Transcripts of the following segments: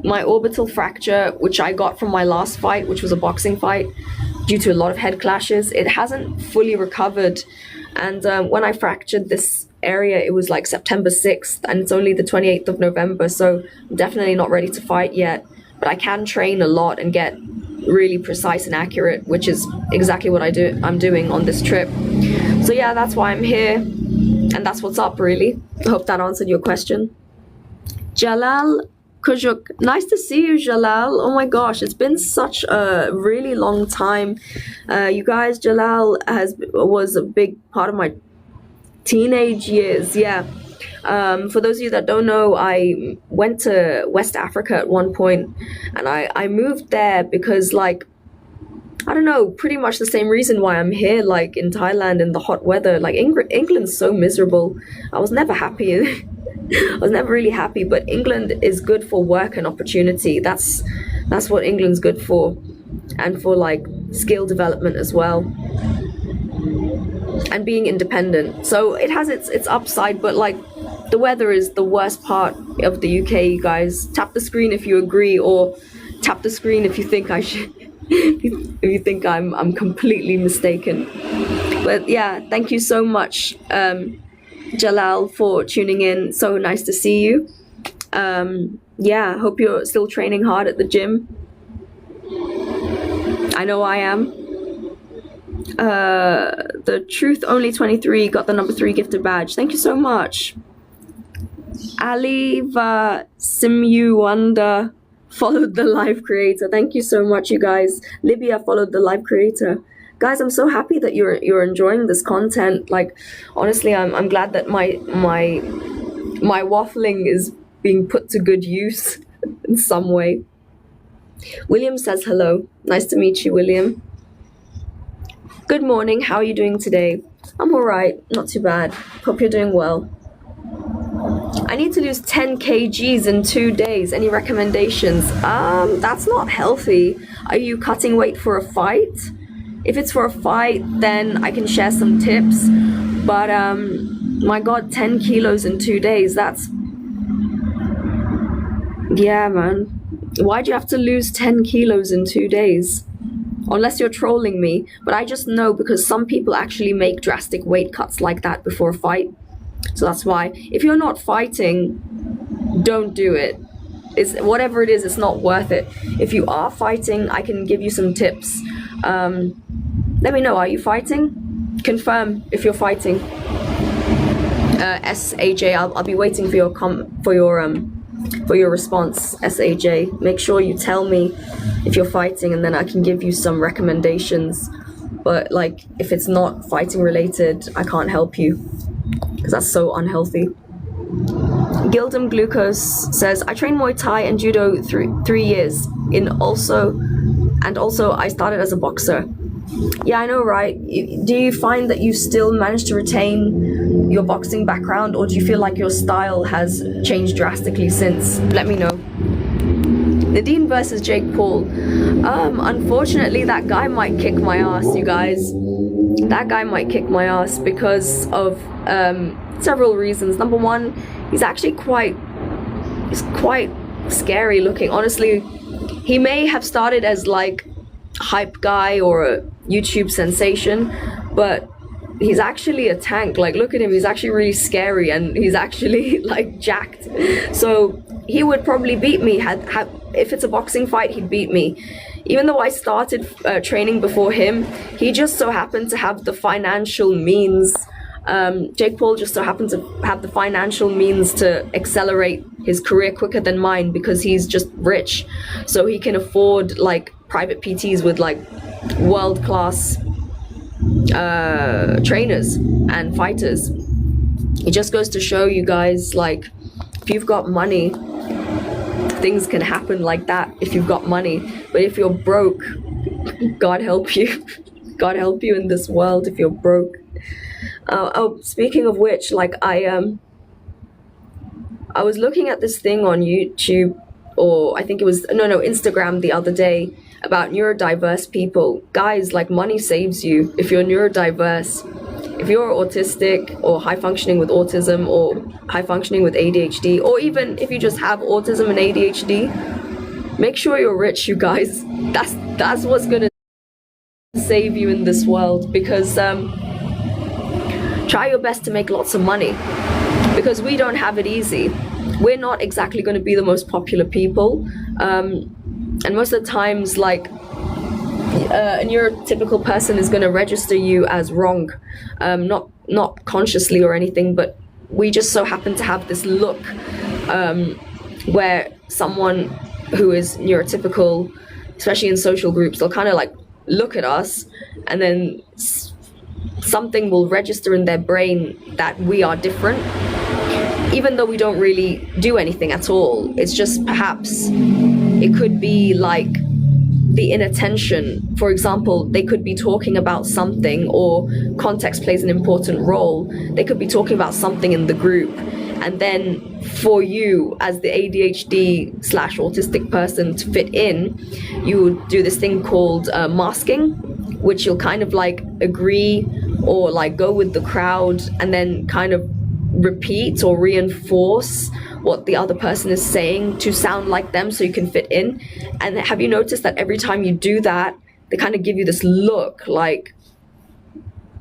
My orbital fracture, which I got from my last fight, which was a boxing fight, due to a lot of head clashes, it hasn't fully recovered. And when I fractured this area, it was like September 6th, and it's only the 28th of November, so I'm definitely not ready to fight yet. But I can train a lot and get really precise and accurate, which is exactly what I'm doing on this trip. So yeah, that's why I'm here, and that's what's up, really. I hope that answered your question. Jalal Kujuk, nice to see you, Jalal. Oh my gosh, it's been such a really long time. You guys, Jalal was a big part of my teenage years. Yeah. For those of you that don't know, I went to West Africa at one point, and I moved there because, like, I don't know, pretty much the same reason why I'm here, like in Thailand in the hot weather. Like England's so miserable. I was never happy. I was never really happy, but England is good for work and opportunity. That's what England's good for, and for like skill development as well, and being independent. So it has its upside, but like the weather is the worst part of the UK, you guys. Tap the screen if you agree, or tap the screen if you think I should if you think I'm completely mistaken. But yeah, thank you so much, Jalal, for tuning in. So nice to see you. Yeah, hope you're still training hard at the gym. I know I am. The Truth Only 23 got the number 3 gifted badge. Thank you so much. Aliva Simuanda followed the live creator. Thank you so much, you guys. Libya followed the live creator. Guys, I'm so happy that you're enjoying this content. Like, honestly, I'm glad that my waffling is being put to good use in some way. William says hello. Nice to meet you, William. Good morning. How are you doing today? I'm all right. Not too bad. Hope you're doing well. I need to lose 10 kgs in 2 days. Any recommendations? That's not healthy. Are you cutting weight for a fight? If it's for a fight, then I can share some tips. But my God, 10 kilos in 2 days. That's, yeah, man. Why'd you have to lose 10 kilos in 2 days? Unless you're trolling me. But I just know because some people actually make drastic weight cuts like that before a fight. So that's why. If you're not fighting, don't do it. Whatever it is, it's not worth it. If you are fighting, I can give you some tips. Let me know, are you fighting? Confirm if you're fighting. SAJ, I'll be waiting for your response, SAJ. Make sure you tell me if you're fighting, and then I can give you some recommendations. But like, if it's not fighting related, I can't help you, because that's so unhealthy. Gildem Glucose says, I trained Muay Thai and Judo 3 years and also I started as a boxer. Yeah, I know, right? Do you find that you still manage to retain your boxing background, or do you feel like your style has changed drastically since? Let me know. Nadine versus Jake Paul. Unfortunately, that guy might kick my ass, you guys. That guy might kick my ass because of several reasons. Number one, he's actually quite scary looking. Honestly, he may have started as like hype guy or a YouTube sensation, but he's actually a tank. Like, look at him, he's actually really scary, and he's actually like jacked. So he would probably beat me. If it's a boxing fight, he'd beat me. Even though I started training before him, he just so happened to have the financial means. Jake Paul just so happened to have the financial means to accelerate his career quicker than mine, because he's just rich. So he can afford like private PTs with like world-class trainers and fighters. It just goes to show you guys, like, if you've got money, things can happen like that if you've got money. But if you're broke, God help you. God help you in this world if you're broke. Oh, speaking of which, like, I was looking at this thing on YouTube, or I think it was Instagram the other day, about neurodiverse people. Guys, like, money saves you if you're neurodiverse. if you're autistic or high functioning with autism or high functioning with ADHD, or even if you just have autism and ADHD, make sure you're rich, you guys. That's what's gonna save you in this world, because try your best to make lots of money, because we don't have it easy. We're not exactly going to be the most popular people, and most of the times, like, a neurotypical person is going to register you as wrong, not consciously or anything, but we just so happen to have this look where someone who is neurotypical, especially in social groups, they'll kind of like look at us, and then something will register in their brain that we are different, even though we don't really do anything at all. It's just perhaps it could be like the inattention. For example, they could be talking about something, or context plays an important role. They could be talking about something in the group, and then for you as the ADHD slash autistic person to fit in, you would do this thing called masking, which you'll kind of like agree or like go with the crowd and then kind of repeat or reinforce what the other person is saying to sound like them so you can fit in. And have you noticed that every time you do that, they kind of give you this look like,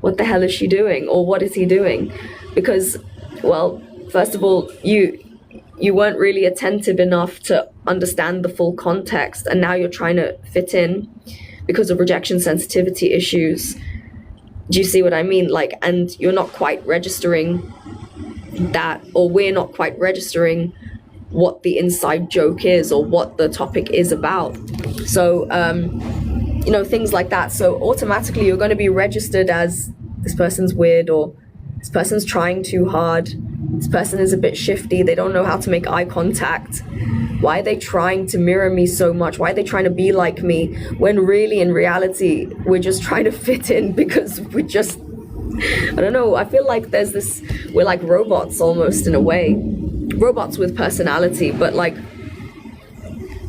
what the hell is she doing, or what is he doing? Because, well, first of all, you weren't really attentive enough to understand the full context, and now you're trying to fit in because of rejection sensitivity issues. Do you see what I mean? Like, and you're not quite registering that, or we're not quite registering what the inside joke is or what the topic is about. So you know, things like that. So automatically you're going to be registered as, this person's weird, or this person's trying too hard, this person is a bit shifty, they don't know how to make eye contact, why are they trying to mirror me so much, why are they trying to be like me, when really in reality we're just trying to fit in because we just, I don't know, I feel like there's this, we're like robots almost in a way, robots with personality, but like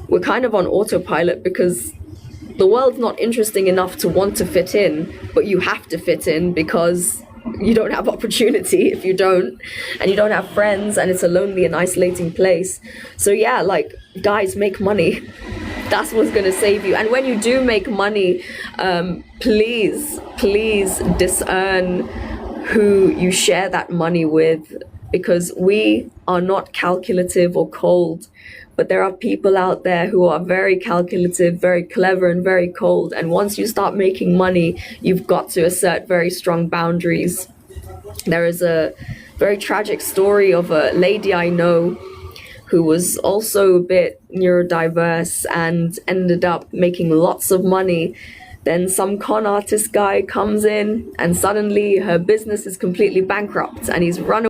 we're kind of on autopilot because the world's not interesting enough to want to fit in, but you have to fit in because you don't have opportunity if you don't, and you don't have friends, and it's a lonely and isolating place. So yeah, like, guys, make money. That's what's gonna save you. And when you do make money, please discern who you share that money with, because we are not calculative or cold, but there are people out there who are very calculative, very clever, and very cold. And once you start making money, you've got to assert very strong boundaries. There is a very tragic story of a lady I know who was also a bit neurodiverse and ended up making lots of money. Then some con artist guy comes in and suddenly her business is completely bankrupt, and he's run